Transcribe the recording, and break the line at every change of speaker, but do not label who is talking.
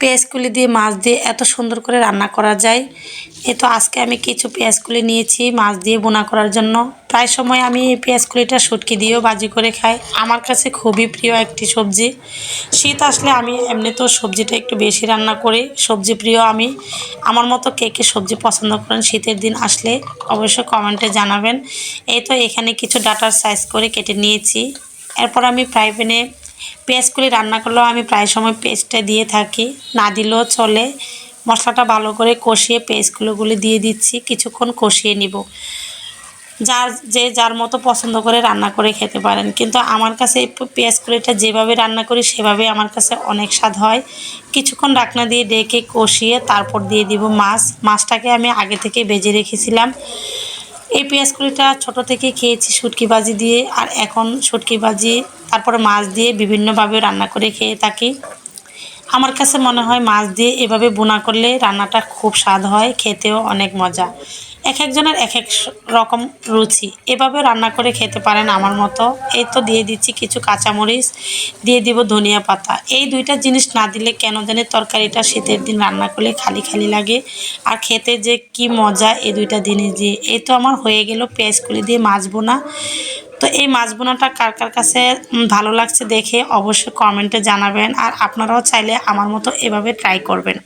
পেঁয়াজকলি দিয়ে মাছ দিয়ে এত সুন্দর করে রান্না করা যায়। তো আজকে আমি কিছু পেঁয়াজকলি নিয়েছি মাছ দিয়ে বোনা করার জন্য। প্রায় সময় আমি এই পেঁয়াজকলিটা শুটকি দিয়েও ভাজি করে খাই। আমার কাছে খুবই প্রিয় একটি সবজি। শীত আসলে আমি এমনিতেও সবজিটা একটু বেশি রান্না করি। সবজি প্রিয় আমি। আমার মতো কে কে সবজি পছন্দ করেন শীতের দিন আসলে অবশ্যই কমেন্টে জানাবেন। তো এখানে কিছু ডাটার সাইজ করে কেটে নিয়েছি। এরপর আমি ফ্রাই প্যানে পেঁয়াজকলি রান্না করলেও আমি প্রায় সময় পেস্টটা দিয়ে থাকি, না দিলেও চলে। মশলাটা ভালো করে কষিয়ে পেঁয়াজগুলোগুলি দিয়ে দিচ্ছি, কিছুক্ষণ কষিয়ে নিব। যার মতো পছন্দ করে রান্না করে খেতে পারেন, কিন্তু আমার কাছে এই পেঁয়াজকলিটা যেভাবে রান্না করি সেভাবে আমার কাছে অনেক স্বাদ হয়। কিছুক্ষণ ঢাকনা দিয়ে ডেকে কষিয়ে তারপর দিয়ে দিব মাছটাকে আমি আগে থেকে ভেজে রেখেছিলাম। এই পেঁয়াজকলিটা ছোটো থেকে খেয়েছি শুটকি ভাজি দিয়ে, আর এখন শুটকি ভাজি তারপরে মাছ দিয়ে বিভিন্নভাবে রান্না করে খেয়ে থাকি। আমার কাছে মনে হয় মাছ দিয়ে এভাবে বোনা করলে রান্নাটা খুব স্বাদ হয়, খেতেও অনেক মজা। এক একজনের এক এক রকম রুচি, এভাবে রান্না করে খেতে পারেন আমার মতো। তো দিয়ে দিচ্ছি কিছু কাঁচামরিচ, দিয়ে দিব ধনিয়া পাতা। এই দুইটা জিনিস না দিলে কেন জানি তরকারিটা শীতের দিন রান্না করলে খালি খালি লাগে, আর খেতে যে কি মজা এই দুইটা জিনিস দিয়ে। তো আমার হয়ে গেল পেঁয়াজকলি দিয়ে মাছ বোনা। তো এই মাছ বোনাটা কার কার কাছে ভালো লাগছে দেখে অবশ্যই কমেন্টে জানাবেন, আর আপনারাও চাইলে আমার মতো এভাবে ট্রাই করবেন।